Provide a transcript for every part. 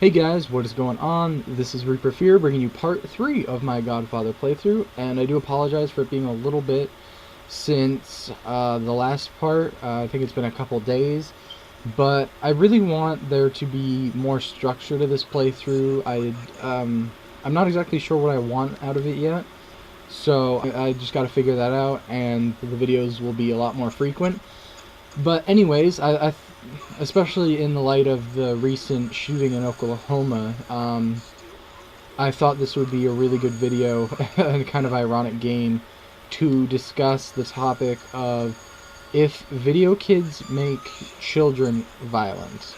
Hey guys, what is going on? This is Reaper Fear bringing you part 3 of my Godfather playthrough, and I do apologize for it being a little bit since the last part. I think it's been a couple days, but I really want there to be more structure to this playthrough. I'm not exactly sure what I want out of it yet, so I just got to figure that out, and the videos will be a lot more frequent. But anyways, especially in the light of the recent shooting in Oklahoma, I thought this would be a really good video and kind of ironic game to discuss the topic of if video kids make children violent.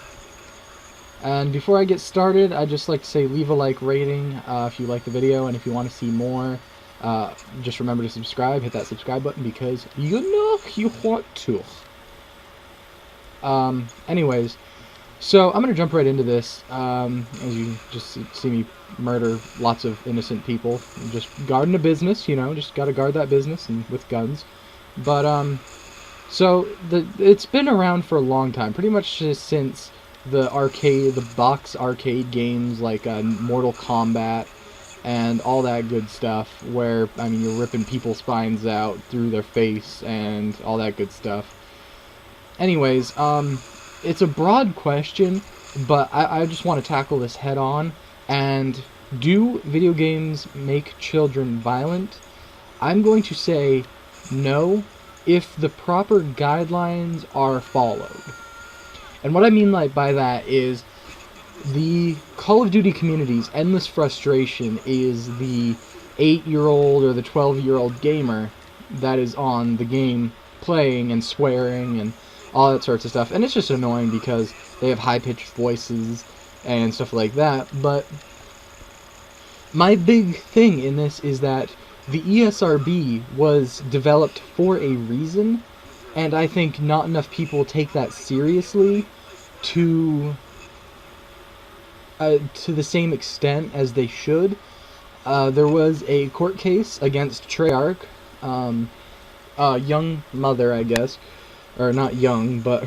And before I get started, I'd just like to say leave a like rating if you like the video, and if you want to see more, just remember to subscribe, hit that subscribe button because you know you want to. Anyways, so I'm gonna jump right into this. As you just see me murder lots of innocent people, just guarding a business, you know, just gotta guard that business and with guns. But so it's been around for a long time, pretty much just since the box arcade games like Mortal Kombat and all that good stuff, where I mean you're ripping people's spines out through their face and all that good stuff. Anyways, it's a broad question, but I just want to tackle this head on. And do video games make children violent? I'm going to say no, if the proper guidelines are followed. And what I mean by that is the Call of Duty community's endless frustration is the 8-year-old or the 12-year-old gamer that is on the game playing and swearing and all that sorts of stuff, and it's just annoying because they have high-pitched voices and stuff like that. But my big thing in this is that the ESRB was developed for a reason, and I think not enough people take that seriously to the same extent as they should. There was a court case against Treyarch, a young mother, I guess, or not young, but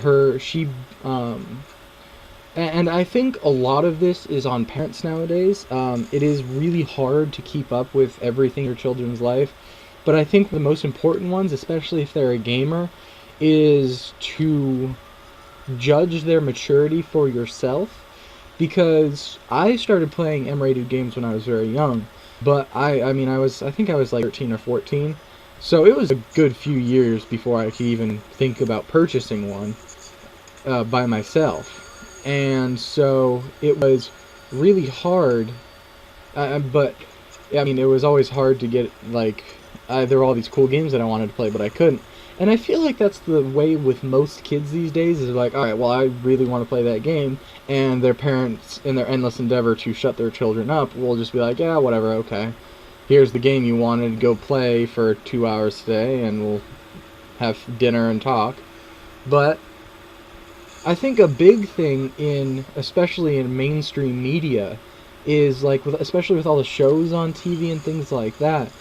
and I think a lot of this is on parents nowadays. It is really hard to keep up with everything in your children's life, but I think the most important ones, especially if they're a gamer, is to judge their maturity for yourself, because I started playing M-rated games when I was very young, but I think I was like 13 or 14. So it was a good few years before I could even think about purchasing one by myself. And so it was really hard, but I mean, it was always hard to get, like, there were all these cool games that I wanted to play, but I couldn't. And I feel like that's the way with most kids these days, is like, alright, well, I really want to play that game, and their parents, in their endless endeavor to shut their children up, will just be like, yeah, whatever, okay. Here's the game you wanted to go play for 2 hours today, and we'll have dinner and talk. But I think a big thing especially in mainstream media, is like, especially with all the shows on TV and things like that,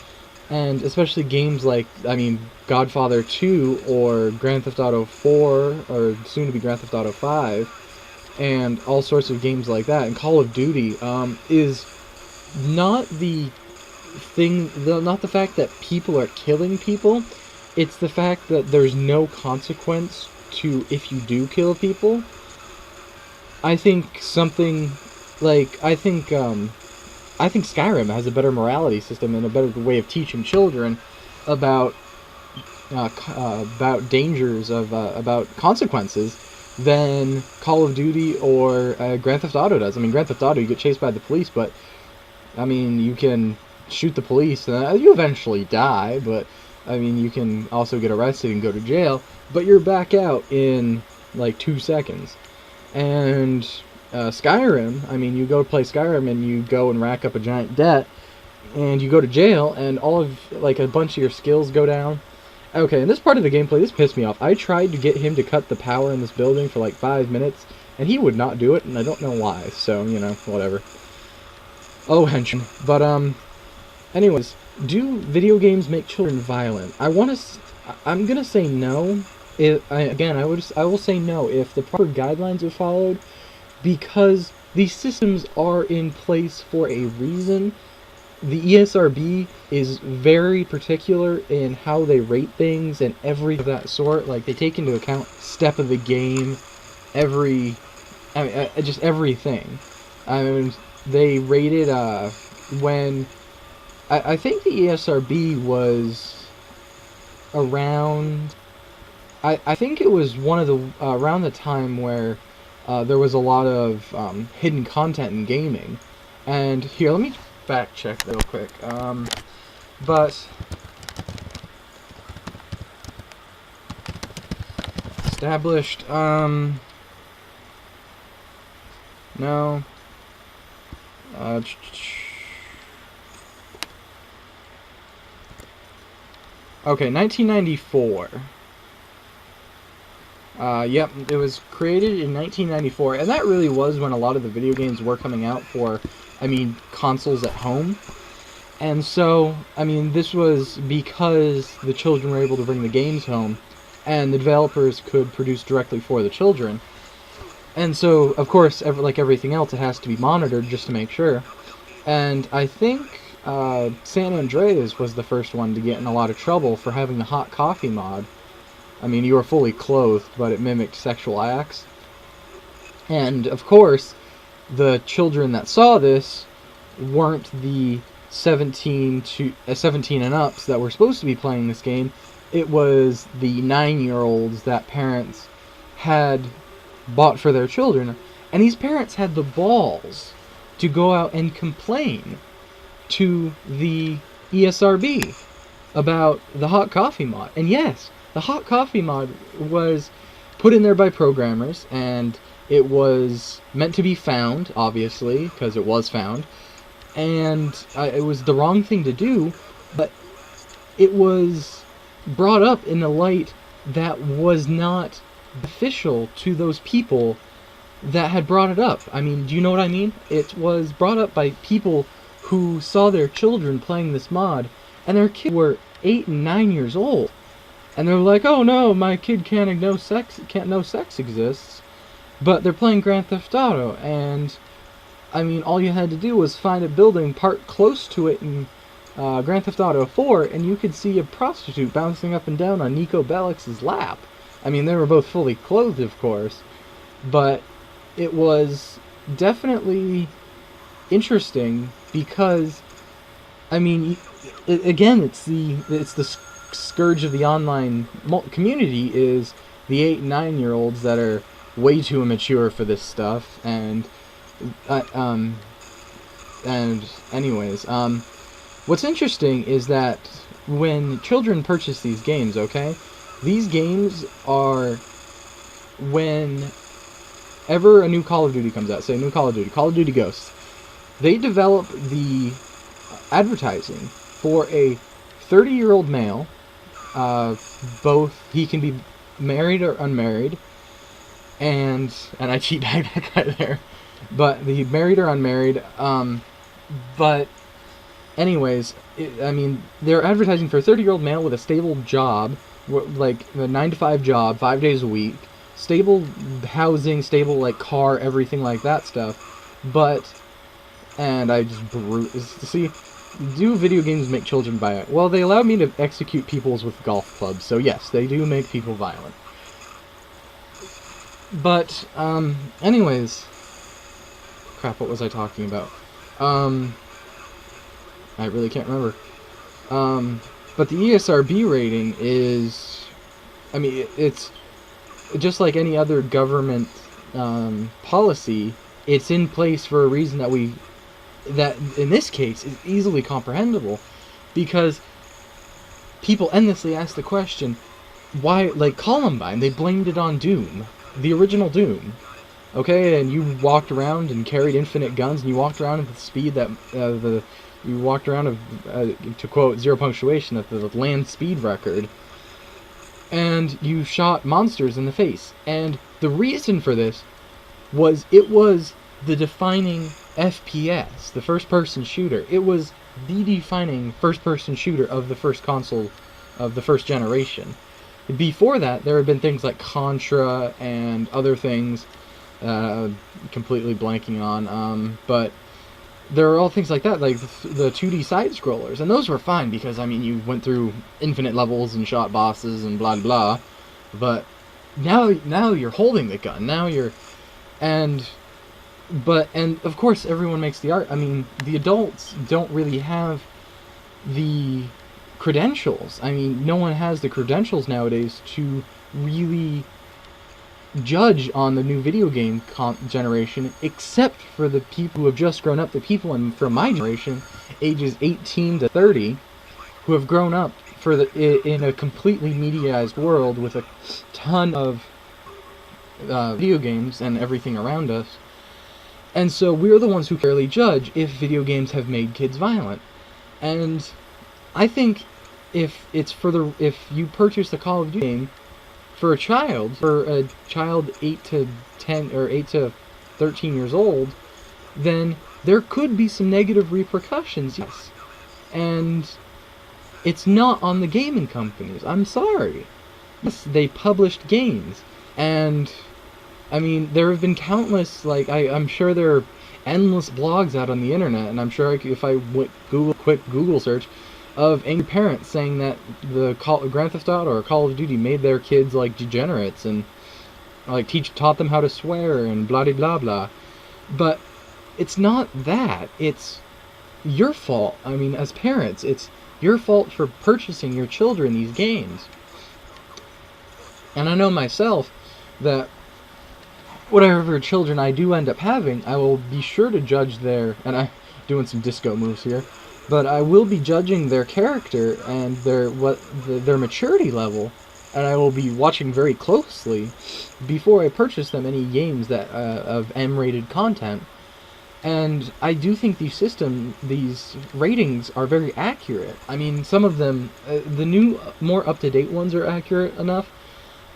and especially games like, I mean, Godfather 2 or Grand Theft Auto 4, or soon to be Grand Theft Auto 5, and all sorts of games like that, and Call of Duty, is not not the fact that people are killing people, it's the fact that there's no consequence to if you do kill people. I think I think Skyrim has a better morality system and a better way of teaching children about dangers about consequences than Call of Duty or Grand Theft Auto does. I mean, Grand Theft Auto, you get chased by the police, but I mean, you can shoot the police and you eventually die, but I mean, you can also get arrested and go to jail, but you're back out in like 2 seconds. And Skyrim, I mean, you go play Skyrim and you go and rack up a giant debt, and you go to jail, and a bunch of your skills go down. Okay, in this part of the gameplay, this pissed me off. I tried to get him to cut the power in this building for like 5 minutes, and he would not do it, and I don't know why, so, you know, whatever. Oh, henchman. But, anyways, do video games make children violent? I'm gonna say no. I will say no if the proper guidelines are followed, because these systems are in place for a reason. The ESRB is very particular in how they rate things and every of that sort. Like, they take into account step of the game, just everything. I mean, they rated, when, I think the ESRB was around, I think it was one of the, around the time where there was a lot of hidden content in gaming. And here, let me fact check real quick. But established, no. Okay, 1994. Yep, it was created in 1994, and that really was when a lot of the video games were coming out for, consoles at home. And so, this was because the children were able to bring the games home, and the developers could produce directly for the children. And so, of course, like everything else, it has to be monitored just to make sure. And I think San Andreas was the first one to get in a lot of trouble for having the hot coffee mod. You were fully clothed, but it mimicked sexual acts. And, of course, the children that saw this weren't the 17 and ups that were supposed to be playing this game. It was the 9-year-olds that parents had bought for their children. And these parents had the balls to go out and complain to the ESRB about the hot coffee mod. And yes, the hot coffee mod was put in there by programmers, and it was meant to be found, obviously, because it was found. And it was the wrong thing to do, but it was brought up in a light that was not official to those people that had brought it up. Do you know what I mean? It was brought up by people who saw their children playing this mod, and their kids were 8 and 9 years old. And they're like, oh no, my kid can't know sex exists. But they're playing Grand Theft Auto, and all you had to do was find a building parked close to it in Grand Theft Auto 4, and you could see a prostitute bouncing up and down on Nico Bellix's lap. They were both fully clothed, of course, but it was definitely interesting because, again, it's the scourge of the online community is the 8 and 9-year-olds that are way too immature for this stuff, and anyways, what's interesting is that when children purchase these games, okay, these games are, whenever a new Call of Duty comes out, say a new Call of Duty Ghosts, they develop the advertising for a 30-year-old male, both, he can be married or unmarried, and I cheat bagged that guy there, but the married or unmarried, but anyways, they're advertising for a 30-year-old male with a stable job, like a 9-to-5 job, 5 days a week, stable housing, stable, car, everything like that stuff, but, and I just, see, do video games make children violent? Well, they allow me to execute peoples with golf clubs, so yes, they do make people violent. But, anyways, crap, what was I talking about? I really can't remember. But the ESRB rating is, it's just like any other government policy. It's in place for a reason that in this case is easily comprehensible, because people endlessly ask the question, why, Columbine, they blamed it on Doom, the original Doom. Okay, and you walked around and carried infinite guns, and you walked around at the speed that you walked around, to quote Zero Punctuation, at the land speed record, and you shot monsters in the face. And the reason for this was it was the defining FPS, the first-person shooter. It was the defining first-person shooter of the first console of the first generation. Before that, there had been things like Contra and other things, completely blanking on. But there are all things like that, like the 2D side scrollers, and those were fine because I mean you went through infinite levels and shot bosses and blah blah. But now you're holding the gun. Now you're and and of course everyone makes the art. I mean the adults don't really have the credentials. I mean no one has the credentials nowadays to really judge on the new video game generation, except for the people who have just grown up, the people from my generation, ages 18 to 30, who have grown up in a completely mediaized world with a ton of video games and everything around us. And so we're the ones who fairly judge if video games have made kids violent. And I think if you purchase a Call of Duty game for a child 8 to 10 or 8 to 13 years old, then there could be some negative repercussions, yes. And it's not on the gaming companies. I'm sorry. Yes, they published games. And, I mean, there have been countless, like, I'm sure there are endless blogs out on the internet, and I'm sure if I went quick Google search, of angry parents saying that the Grand Theft Auto or Call of Duty made their kids like degenerates and like taught them how to swear and blah blah blah. But it's not that. It's your fault. I mean, as parents, it's your fault for purchasing your children these games. And I know myself that whatever children I do end up having, I will be sure to judge I'm doing some disco moves here. But I will be judging their character and their maturity level, and I will be watching very closely before I purchase them any games that of M-rated content. And I do think these ratings are very accurate. I mean, some of them, the new, more up-to-date ones are accurate enough.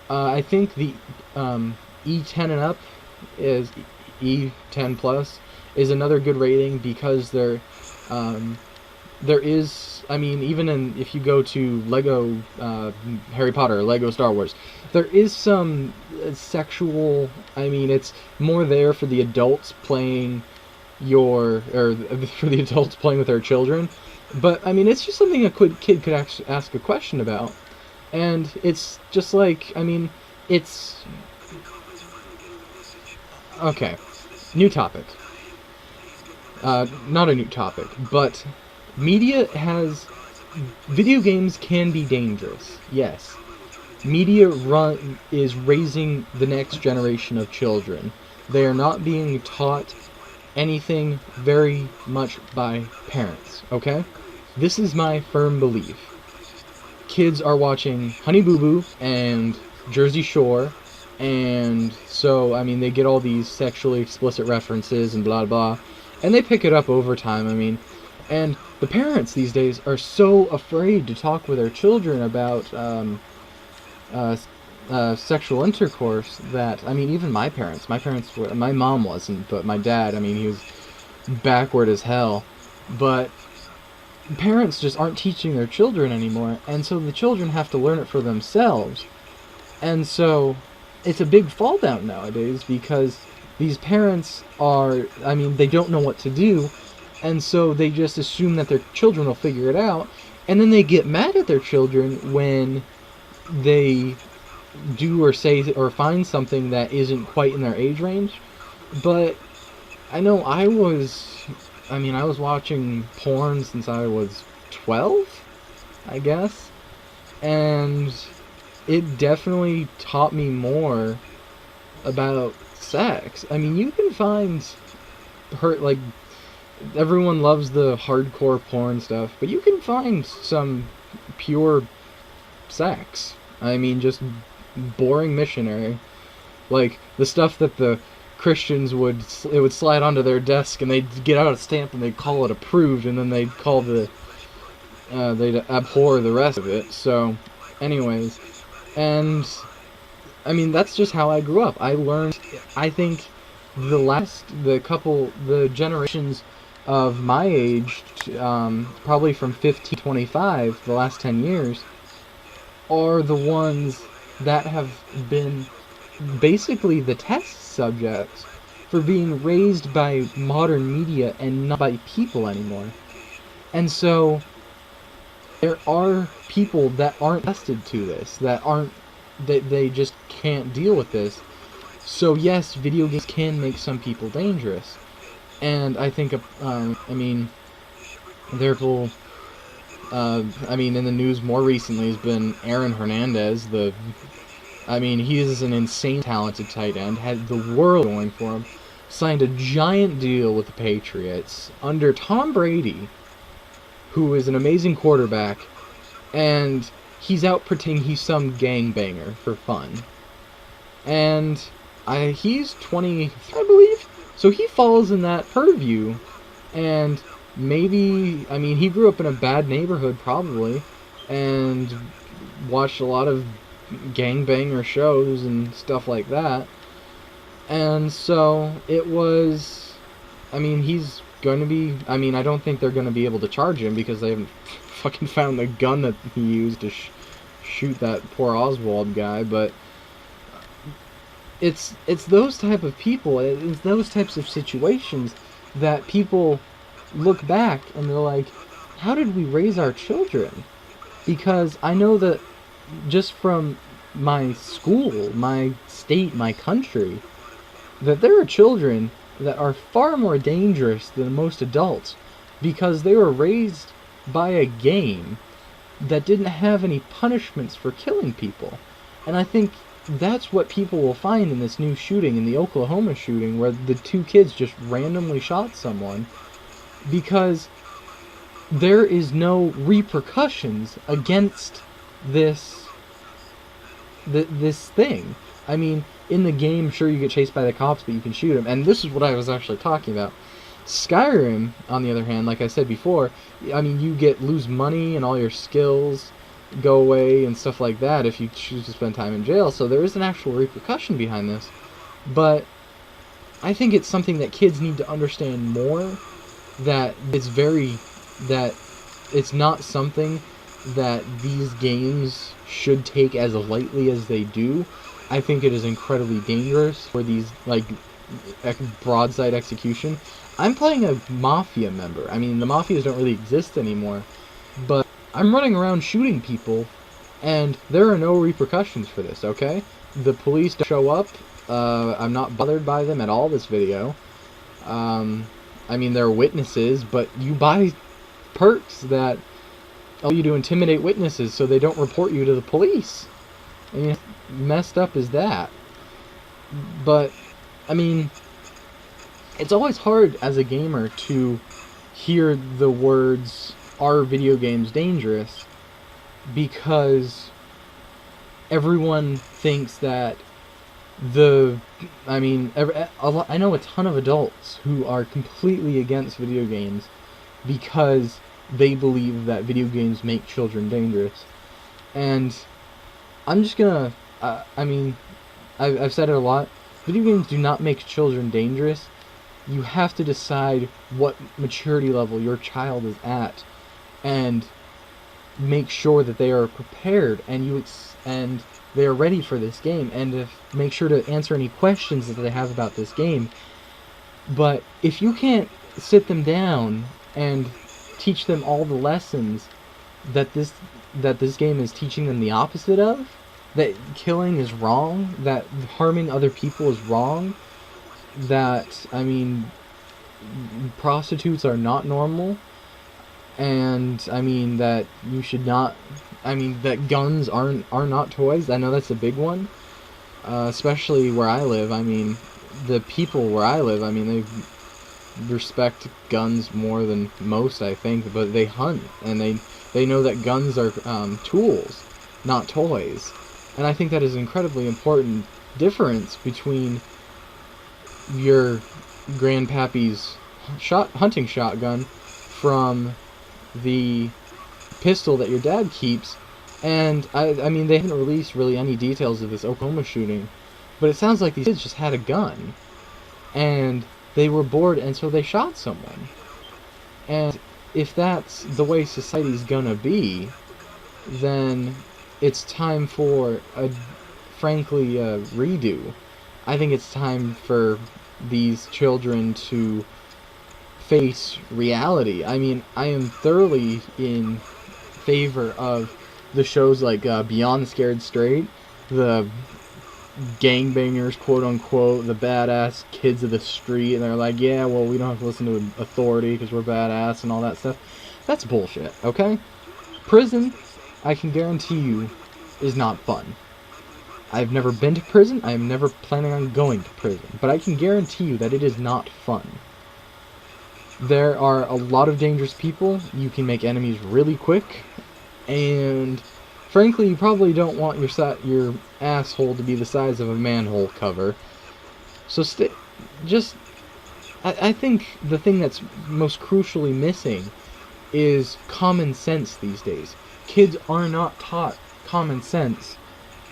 I think the E10 and up is E10 plus is another good rating because there is, I mean, even if you go to Lego Harry Potter, Lego Star Wars, there is some sexual, I mean, it's more there for the adults playing for the adults playing with their children, but, I mean, it's just something a kid could actually ask a question about, and it's just like, I mean, it's, okay, new topic, not a new topic, but video games can be dangerous, yes. Media is raising the next generation of children. They are not being taught anything very much by parents, okay? This is my firm belief. Kids are watching Honey Boo Boo and Jersey Shore, and so, I mean, they get all these sexually explicit references and blah blah, and they pick it up over time, I mean, and the parents these days are so afraid to talk with their children about sexual intercourse that, I mean, even my mom wasn't, but my dad, I mean, he was backward as hell. But parents just aren't teaching their children anymore, and so the children have to learn it for themselves. And so it's a big fall down nowadays because these parents they don't know what to do. And so they just assume that their children will figure it out, and then they get mad at their children when they do or say or find something that isn't quite in their age range. But I know I was watching porn since I was 12, I guess, and it definitely taught me more about sex. I mean, you can find everyone loves the hardcore porn stuff, but you can find some pure sex. I mean, just boring missionary. Like, the stuff that the Christians would slide onto their desk and they'd get out a stamp and they'd call it approved, and then they'd abhor the rest of it. So, anyways, and, I mean, that's just how I grew up. I learned, I think, the generations of my age, probably from 15 to 25, the last 10 years, are the ones that have been basically the test subjects for being raised by modern media and not by people anymore. And so there are people that aren't tested to this, that they just can't deal with this. So yes, video games can make some people dangerous. And I think, I mean, there will, I mean, in the news more recently has been Aaron Hernandez, I mean, he is an insane talented tight end, had the world going for him, signed a giant deal with the Patriots under Tom Brady, who is an amazing quarterback, and he's out pretending he's some gangbanger for fun. And he's 23, I believe, so he falls in that purview, and maybe, I mean, he grew up in a bad neighborhood probably, and watched a lot of gangbanger shows and stuff like that. And so it was, I mean, he's going to be, I mean, I don't think they're going to be able to charge him because they haven't fucking found the gun that he used to shoot that poor Oswald guy, but it's those type of people, it's those types of situations that people look back and they're like, how did we raise our children? Because I know that just from my school, my state, my country, that there are children that are far more dangerous than most adults because they were raised by a game that didn't have any punishments for killing people. And I think that's what people will find in this new shooting, in the Oklahoma shooting, where the two kids just randomly shot someone, because there is no repercussions against this thing. I mean, in the game, sure, you get chased by the cops, but you can shoot them. And this is what I was actually talking about. Skyrim, on the other hand, like I said before, I mean, you lose money and all your skills go away and stuff like that if you choose to spend time in jail. So there is an actual repercussion behind this. But I think it's something that kids need to understand more, that it's not something that these games should take as lightly as they do. I think it is incredibly dangerous for these, like, broadside execution. I'm playing a mafia member. I mean, the mafias don't really exist anymore, but I'm running around shooting people, and there are no repercussions for this, okay? The police don't show up. I'm not bothered by them at all this video. I mean, there are witnesses, but you buy perks that allow you to intimidate witnesses so they don't report you to the police. I mean, messed up as that. But, I mean, it's always hard as a gamer to hear the words, "Are video games dangerous?" because everyone thinks that I know a ton of adults who are completely against video games because they believe that video games make children dangerous. And I'm just gonna, I've said it a lot, video games do not make children dangerous. You have to decide what maturity level your child is at and make sure that they are prepared and they are ready for this game, and make sure to answer any questions that they have about this game. But if you can't sit them down and teach them all the lessons that this game is teaching them the opposite of, that killing is wrong, that harming other people is wrong, that, I mean, prostitutes are not normal, and, I mean, that you should not, I mean, that guns are not toys. I know that's a big one, especially where I live. I mean, the people where I live, I mean, they respect guns more than most, I think, but they hunt, and they know that guns are tools, not toys. And I think that is an incredibly important difference between your grandpappy's hunting shotgun from the pistol that your dad keeps. And I mean, they haven't released really any details of this Oklahoma shooting, but it sounds like these kids just had a gun and they were bored, and so they shot someone. And if that's the way society's gonna be, then it's time for frankly, redo. I think it's time for these children to face reality. I mean, I am thoroughly in favor of the shows like Beyond Scared Straight, the gangbangers, quote unquote, the badass kids of the street, and they're like, yeah, well, we don't have to listen to authority because we're badass and all that stuff. That's bullshit, okay? Prison, I can guarantee you, is not fun. I've never been to prison, I am never planning on going to prison, but I can guarantee you that it is not fun. There are a lot of dangerous people, you can make enemies really quick, and frankly, you probably don't want your asshole to be the size of a manhole cover. So I think the thing that's most crucially missing is common sense these days. Kids are not taught common sense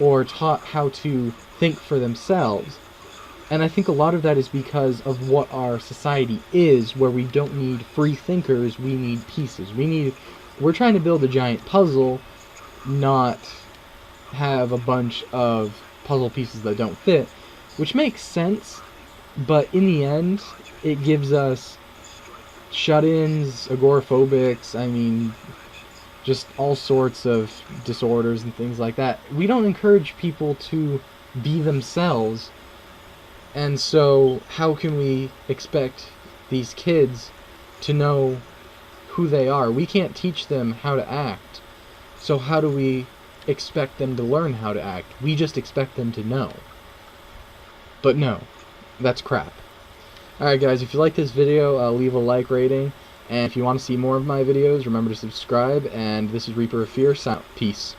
or taught how to think for themselves. And I think a lot of that is because of what our society is, where we don't need free thinkers, we need pieces. We're trying to build a giant puzzle, not have a bunch of puzzle pieces that don't fit, which makes sense, but in the end, it gives us shut-ins, agoraphobics, I mean, just all sorts of disorders and things like that. We don't encourage people to be themselves, and so how can we expect these kids to know who they are? We can't teach them how to act. So how do we expect them to learn how to act? We just expect them to know. But no, that's crap. Alright guys, if you like this video, leave a like rating. And if you want to see more of my videos, remember to subscribe. And this is Reaper of Fear. Peace.